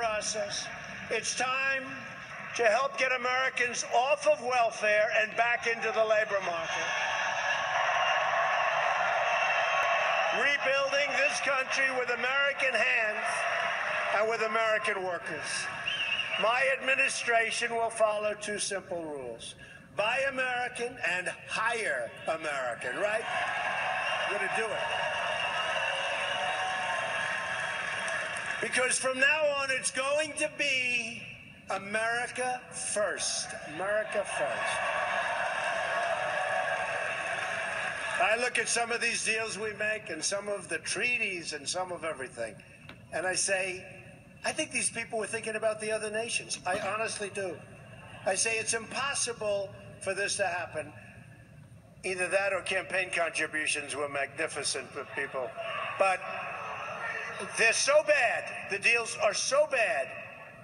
process. It's time to help get Americans off of welfare and back into the labor market. Rebuilding this country with American hands and with American workers. My administration will follow two simple rules. Buy American and hire American, right? We're going to do it. Because from now on, it's going to be America first. America first. I look at some of these deals we make and some of the treaties and some of everything, and I say, I think these people were thinking about the other nations. I honestly do. I say it's impossible for this to happen. Either that or campaign contributions were magnificent for people. But they're so bad, the deals are so bad,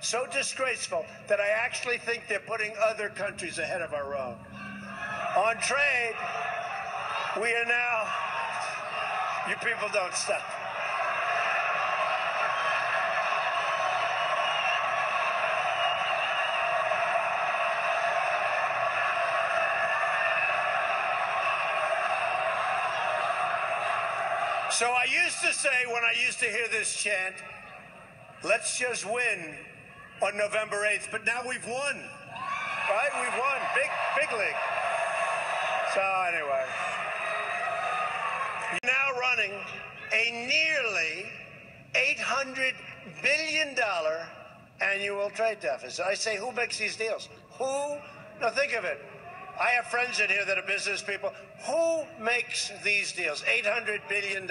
so disgraceful, that I actually think they're putting other countries ahead of our own. On trade, we are now, you people don't stop. So I used to say, when I used to hear this chant, let's just win on November 8th. But now we've won, right? We've won. Big league. So anyway, you're now running a nearly $800 billion annual trade deficit. I say, who makes these deals? Who? Now think of it. I have friends in here that are business people. Who makes these deals? $800 billion.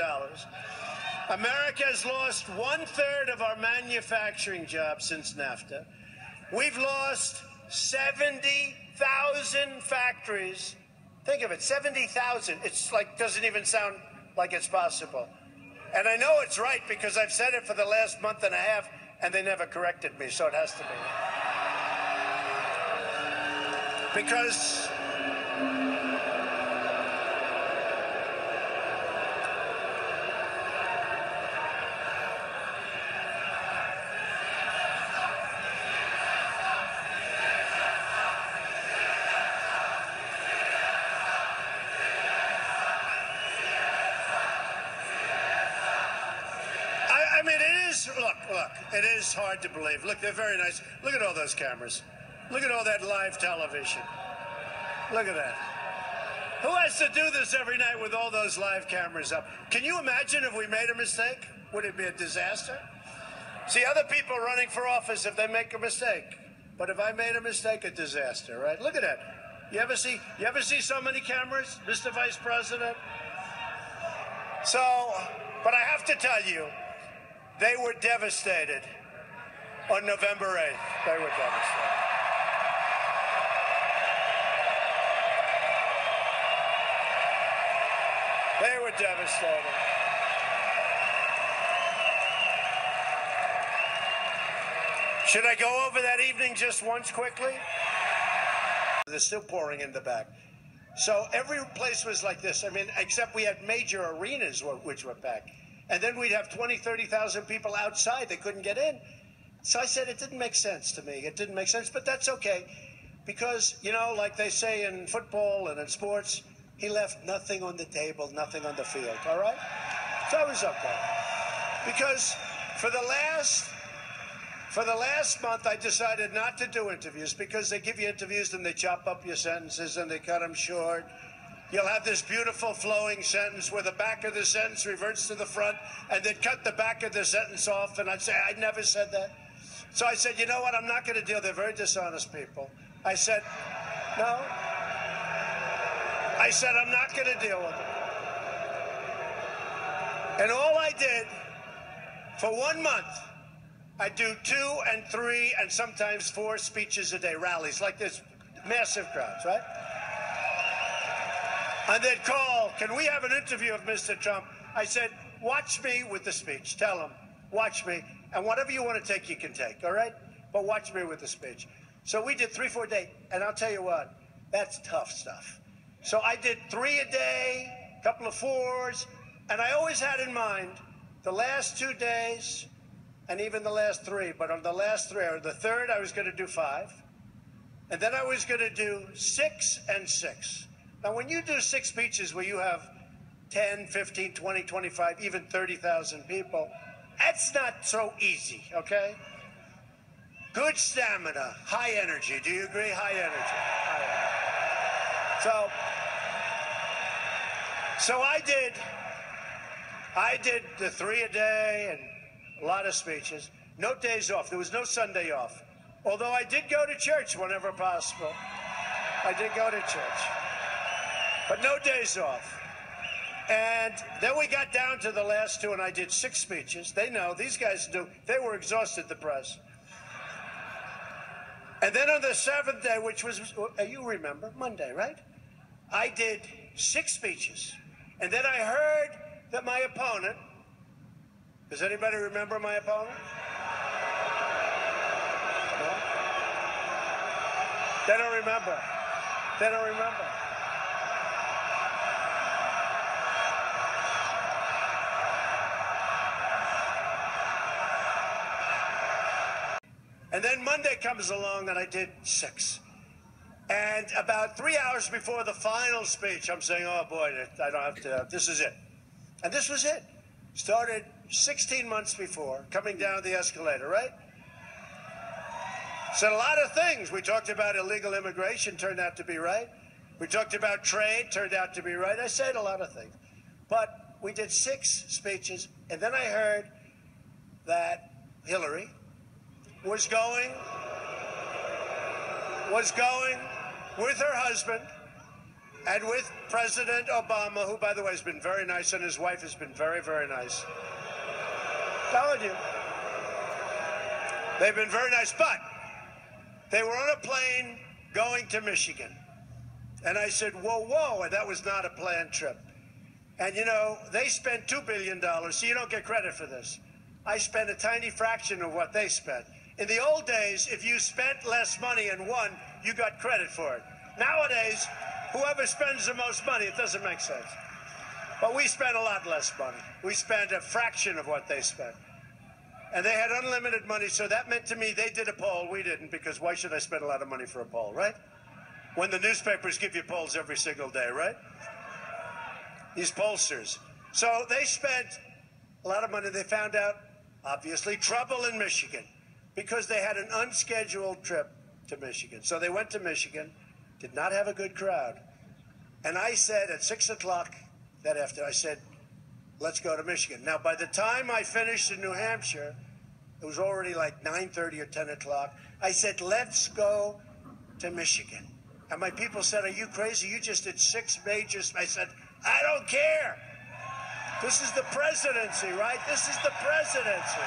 America has lost 1/3 of our manufacturing jobs since NAFTA. We've lost 70,000 factories. Think of it, 70,000. It's like, doesn't even sound like it's possible. And I know it's right because I've said it for the last month and a half, and they never corrected me, so it has to be. Because look, it is hard to believe. Look, they're very nice. Look at all those cameras. Look at all that live television. Look at that. Who has to do this every night with all those live cameras up? Can you imagine if we made a mistake? Would it be a disaster? See, other people running for office, if they make a mistake. But if I made a mistake, a disaster, right? Look at that. You ever see so many cameras, Mr. Vice President? So, but I have to tell you, they were devastated on November 8th. They were devastated. They were devastated. Should I go over that evening just once quickly? They're still pouring in the back. So every place was like this. I mean, except we had major arenas which were packed. And then we'd have 20, 30,000 people outside. They couldn't get in. So I said it didn't make sense to me. It didn't make sense, but that's okay. Because, you know, like they say in football and in sports, he left nothing on the table, nothing on the field, all right? So it was okay. Because for the last month, I decided not to do interviews because they give you interviews and they chop up your sentences and they cut them short. You'll have this beautiful flowing sentence where the back of the sentence reverts to the front, and they'd cut the back of the sentence off, and I'd say, I never said that. So I said, you know what, I'm not going to deal. They're very dishonest people. I said, no. I said, I'm not going to deal with it. And all I did for 1 month, I do 2 and 3 and sometimes 4 speeches a day, rallies, like this, massive crowds, right? And they'd call, can we have an interview of Mr. Trump? I said, watch me with the speech. Tell him, watch me. And whatever you want to take, you can take, all right? But watch me with the speech. So we did 3, 4 days. And I'll tell you what, that's tough stuff. So I did 3 a day, a couple of 4s. And I always had in mind the last 2 days, and even the last three. But on the last three, or the third, I was going to do 5. And then I was going to do 6 and 6. Now, when you do 6 speeches where you have 10, 15, 20, 25, even 30,000 people, that's not so easy, okay? Good stamina, high energy. Do you agree? High energy. So I did the 3 a day and a lot of speeches. No days off. There was no Sunday off. Although I did go to church whenever possible. I did go to church. But no days off. And then we got down to the last 2, and I did 6 speeches. They know. These guys do. They were exhausted, the press. And then on the 7th day, which was, you remember, Monday, right? I did 6 speeches. And then I heard that my opponent, does anybody remember my opponent? No? They don't remember. They don't remember. And then Monday comes along and I did 6. And about 3 hours before the final speech, I'm saying, oh boy, I don't have to, this is it. And this was it. Started 16 months before, coming down the escalator, right? Said a lot of things. We talked about illegal immigration, turned out to be right. We talked about trade, turned out to be right. I said a lot of things. But we did 6 speeches, and then I heard that Hillary was going with her husband and with President Obama, who, by the way, has been very nice, and his wife has been very, very nice. Telling you. They've been very nice, but they were on a plane going to Michigan. And I said, whoa, whoa, and that was not a planned trip. And, you know, they spent $2 billion, so you don't get credit for this. I spent a tiny fraction of what they spent. In the old days, if you spent less money and won, you got credit for it. Nowadays, whoever spends the most money, it doesn't make sense. But we spent a lot less money. We spent a fraction of what they spent. And they had unlimited money, so that meant to me they did a poll. We didn't, because why should I spend a lot of money for a poll, right? When the newspapers give you polls every single day, right? These pollsters. So they spent a lot of money. They found out, obviously, trouble in Michigan because they had an unscheduled trip to Michigan. So they went to Michigan, did not have a good crowd. And I said at 6 o'clock that afternoon, I said, let's go to Michigan. Now, by the time I finished in New Hampshire, it was already like 9:30 or 10 o'clock. I said, let's go to Michigan. And my people said, are you crazy? You just did 6 majors. I said, I don't care. This is the presidency, right? This is the presidency.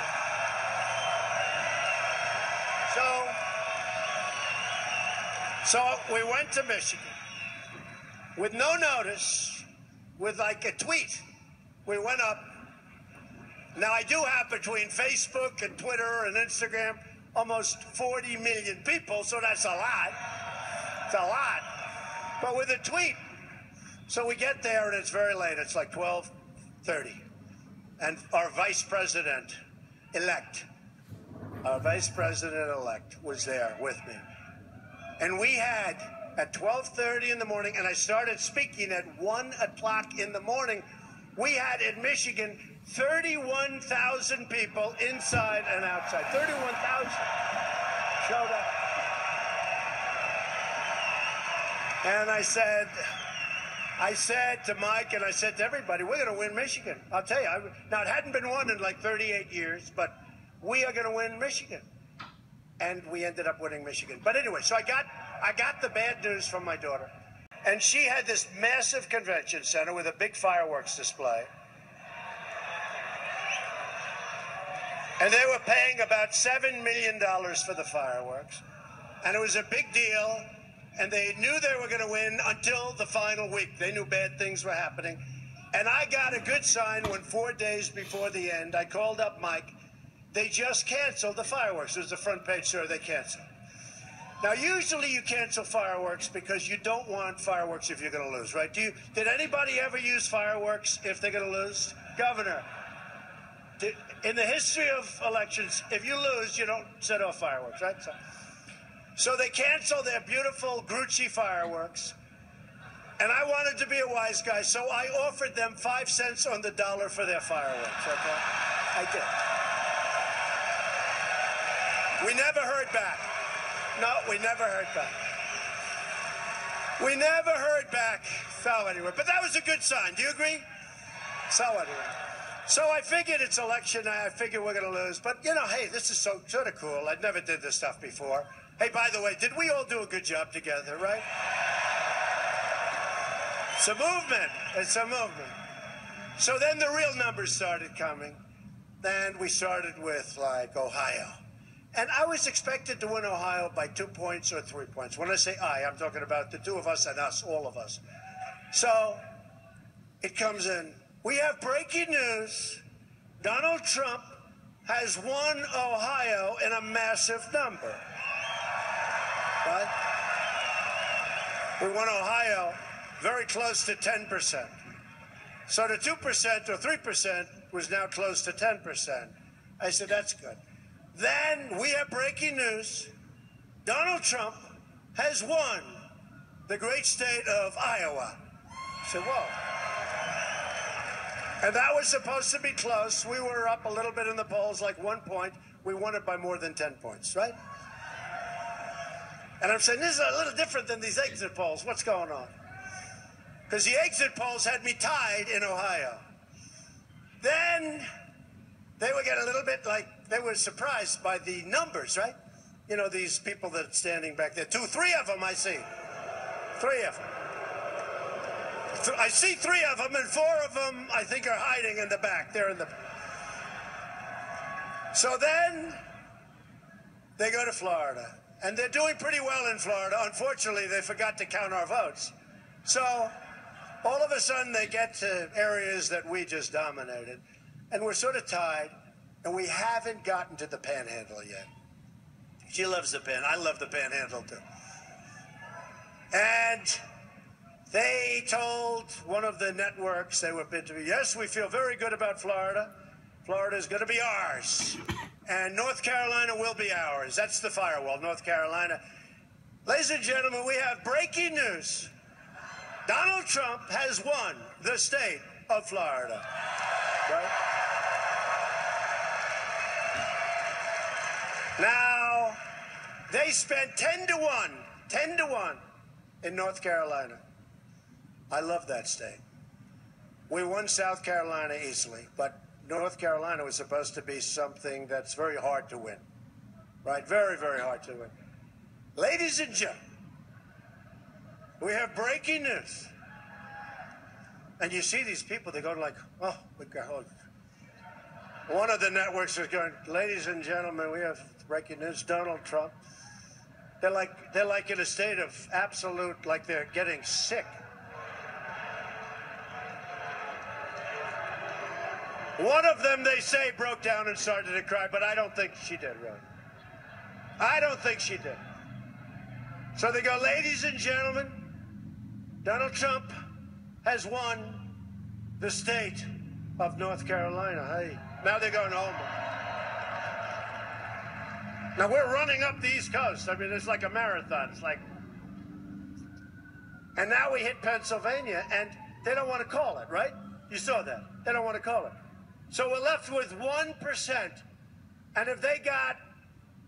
So we went to Michigan with no notice, with like a tweet. We went up. Now, I do have between Facebook and Twitter and Instagram almost 40 million people, so that's a lot. It's a lot. But with a tweet. So we get there, and it's very late. It's like 12:30. And our vice president-elect was there with me. And we had, at 12:30 in the morning, and I started speaking at 1 o'clock in the morning, we had in Michigan 31,000 people inside and outside. 31,000 showed up. And I said to Mike and I said to everybody, we're going to win Michigan. I'll tell you. Now, it hadn't been won in like 38 years, but we are going to win Michigan. And we ended up winning Michigan. But anyway, so I got the bad news from my daughter. And she had this massive convention center with a big fireworks display. And they were paying about $7 million for the fireworks. And it was a big deal. And they knew they were going to win until the final week. They knew bad things were happening. And I got a good sign when 4 days before the end, I called up Mike. They just canceled the fireworks. It was the front page story. They canceled. Now, usually you cancel fireworks because you don't want fireworks if you're going to lose, right? Did anybody ever use fireworks if they're going to lose? Governor, In the history of elections, if you lose, you don't set off fireworks, right? So they canceled their beautiful Grucci fireworks. And I wanted to be a wise guy, so I offered them 5 cents on the dollar for their fireworks, okay? I did. We never heard back. No, we never heard back. We never heard back. So anyway, but that was a good sign. Do you agree? So anyway. So I figured it's election night. I figured we're going to lose. But, you know, hey, this is so sort of cool. I never did this stuff before. Hey, by the way, did we all do a good job together, right? It's a movement. It's a movement. So then the real numbers started coming. Then we started with, like, Ohio. And I was expected to win Ohio by 2 points or 3 points. When I say I'm talking about the two of us and us, all of us. So it comes in. We have breaking news. Donald Trump has won Ohio in a massive number. Right? We won Ohio very close to 10%. So the 2% or 3% was now close to 10%. I said, that's good. Then we have breaking news. Donald Trump has won the great state of Iowa. I said, whoa. And that was supposed to be close. We were up a little bit in the polls, like 1 point. We won it by more than 10 points, right? And I'm saying, this is a little different than these exit polls. What's going on? Because the exit polls had me tied in Ohio. Then they were getting a little bit like, they were surprised by the numbers, right? You know, these people that are standing back there. 2, 3 of them I see. 3 of them. I see 3 of them, and 4 of them I think are hiding in the back. They're in the... So then they go to Florida. And they're doing pretty well in Florida. Unfortunately, they forgot to count our votes. So all of a sudden, they get to areas that we just dominated. And we're sort of tied. And we haven't gotten to the Panhandle yet. She loves the I love the Panhandle, too. And they told one of the networks they were interviewing, yes, we feel very good about Florida. Florida is going to be ours. And North Carolina will be ours. That's the firewall, North Carolina. Ladies and gentlemen, we have breaking news. Donald Trump has won the state of Florida. Right? Now, they spent 10 to 1 in North Carolina. I love that state. We won South Carolina easily, but North Carolina was supposed to be something that's very hard to win, right? Very, very hard to win. Ladies and gentlemen, we have breaking news. And you see these people, they're going like, oh, my God. One of the networks is going, ladies and gentlemen, we have breaking news, Donald Trump. They're like in a state of absolute, like they're getting sick. One of them, they say, broke down and started to cry, but I don't think she did, really. I don't think she did. So they go, ladies and gentlemen, Donald Trump has won the state of North Carolina. Hey, now they're going home. Now we're running up the East Coast. I mean, it's like a marathon. It's like, and now we hit Pennsylvania, and they don't want to call it, right? You saw that. They don't want to call it. So we're left with 1%. And if they got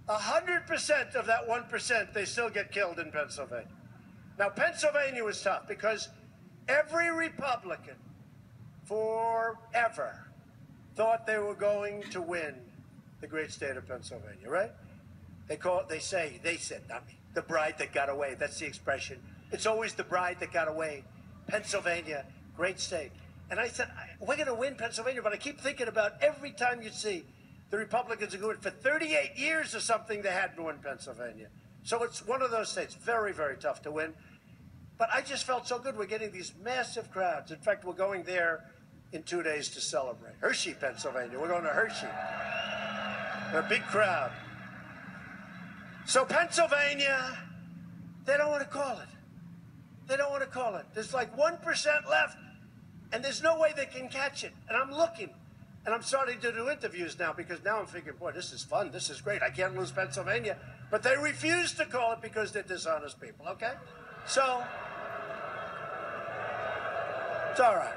100% of that 1%, they still get killed in Pennsylvania. Now, Pennsylvania was tough because every Republican forever thought they were going to win the great state of Pennsylvania, right? They said, not me, the bride that got away. That's the expression. It's always the bride that got away. Pennsylvania, great state. And I said, we're going to win Pennsylvania, but I keep thinking about every time you see the Republicans are going for 38 years or something, they hadn't won Pennsylvania. So it's one of those states, very, very tough to win. But I just felt so good. We're getting these massive crowds. In fact, we're going there in 2 days to celebrate. Hershey, Pennsylvania. We're going to Hershey. A big crowd. So Pennsylvania, they don't want to call it. They don't want to call it. There's like 1% left. And there's no way they can catch it. And I'm looking. And I'm starting to do interviews now because now I'm thinking, boy, this is fun. This is great. I can't lose Pennsylvania. But they refuse to call it because they're dishonest people, okay? So, it's all right.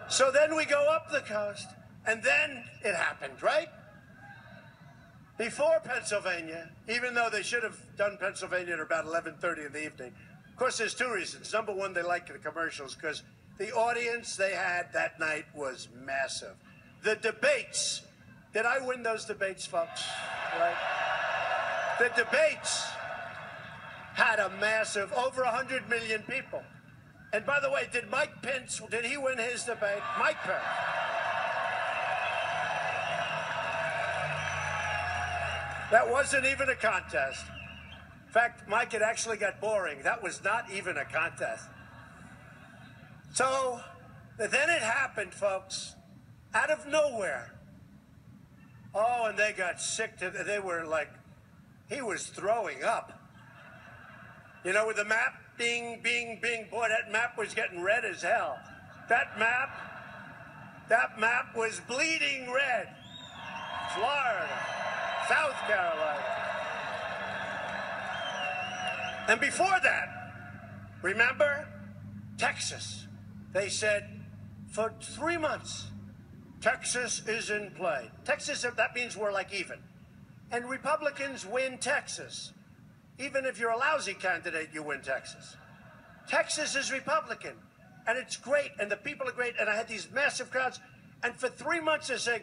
So then we go up the coast, and then it happened, right? Before Pennsylvania, even though they should have done Pennsylvania at about 11:30 in the evening. Of course, there's two reasons. Number one, they like the commercials because the audience they had that night was massive. The debates, did I win those debates, folks? Right? The debates had a massive, over 100 million people. And by the way, did Mike Pence, did he win his debate? Mike Pence. That wasn't even a contest. In fact, Mike, it actually got boring. That was not even a contest. So then it happened, folks, out of nowhere. Oh, and they got sick. They were like, he was throwing up. You know, with the map, bing, bing, bing. Boy, that map was getting red as hell. That map was bleeding red. Florida, South Carolina. And before that, remember, Texas. They said, for 3 months, Texas is in play. Texas, that means we're like even. And Republicans win Texas. Even if you're a lousy candidate, you win Texas. Texas is Republican, and it's great, and the people are great, and I had these massive crowds, and for 3 months they're saying,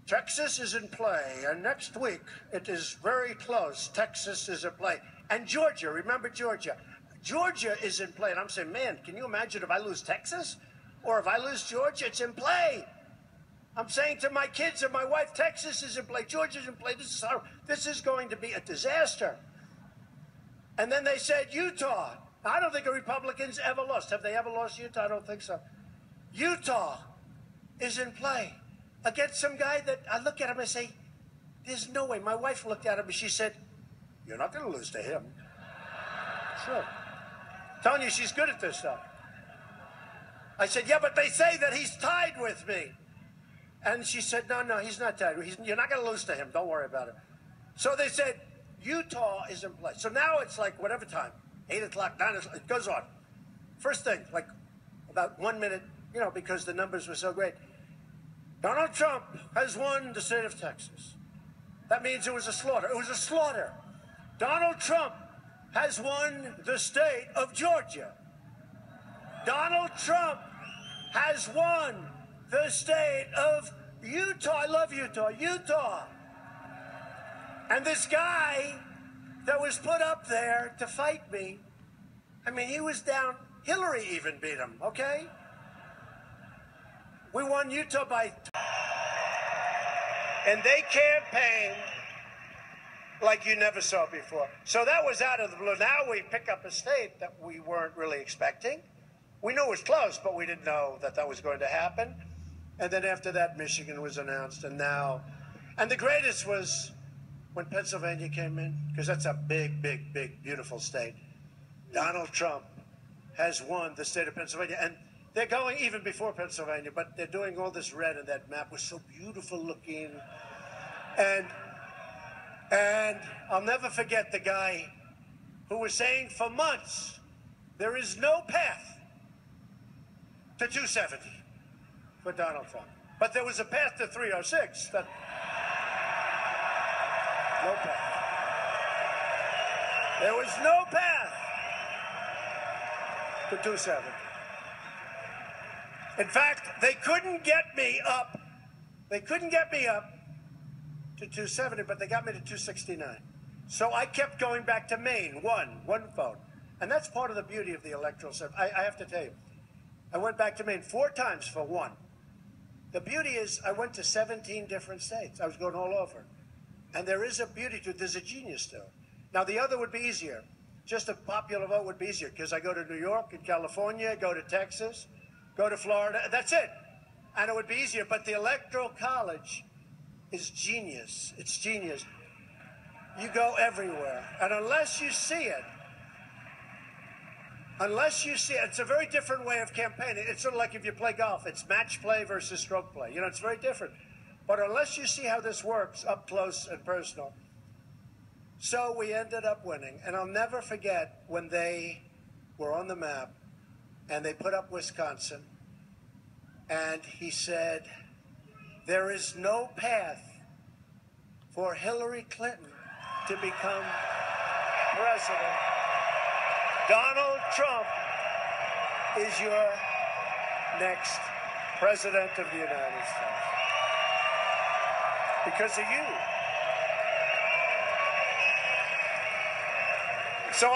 Texas is in play, and next week it is very close. Texas is in play. And Georgia, remember Georgia? Georgia is in play, and I'm saying, man, can you imagine if I lose Texas? Or if I lose Georgia, it's in play. I'm saying to my kids and my wife, Texas is in play, Georgia's in play, this is going to be a disaster. And then they said Utah. I don't think the Republicans ever lost. Have they ever lost Utah? I don't think so. Utah is in play against some guy that I look at him and say, there's no way. My wife looked at him and she said, you're not going to lose to him. Sure. Telling you she's good at this stuff. I said, yeah, but they say that he's tied with me. And she said, no, he's not tied. You're not going to lose to him. Don't worry about it. So they said, Utah is in play. So now it's like whatever time, 8 o'clock, 9 o'clock, it goes on. First thing, like about 1 minute, you know, because the numbers were so great. Donald Trump has won the state of Texas. That means it was a slaughter. It was a slaughter. Donald Trump has won the state of Georgia. Donald Trump has won the state of Utah. I love Utah. Utah. And this guy that was put up there to fight me, I mean, he was down. Hillary even beat him, okay? We won Utah by... And they campaigned like you never saw before. So that was out of the blue. Now we pick up a state that we weren't really expecting. We knew it was close, but we didn't know that that was going to happen. And then after that, Michigan was announced, and now... And the greatest was when Pennsylvania came in, because that's a big, big, big, beautiful state. Donald Trump has won the state of Pennsylvania, and they're going even before Pennsylvania, but they're doing all this red, and that map was so beautiful looking. And I'll never forget the guy who was saying for months, there is no path to 270 for Donald Trump. But there was a path to 306. No path. There was no path to 270. In fact, they couldn't get me up. They couldn't get me up to 270, but they got me to 269. So I kept going back to Maine, one vote. And that's part of the beauty of the electoral system. I have to tell you, I went back to Maine 4 times for one. The beauty is I went to 17 different states. I was going all over. And there is a beauty to it. There's a genius to it. Now, the other would be easier. Just a popular vote would be easier because I go to New York and California, go to Texas, go to Florida. That's it. And it would be easier. But the Electoral College is genius. It's genius. You go everywhere. And unless you see it, Unless you see, it's a very different way of campaigning. It's sort of like if you play golf. It's match play versus stroke play. You know, it's very different. But unless you see how this works up close and personal. So we ended up winning. And I'll never forget when they were on the map and they put up Wisconsin. And he said, there is no path for Hillary Clinton to become president. Donald Trump is your next president of the United States. Because of you. So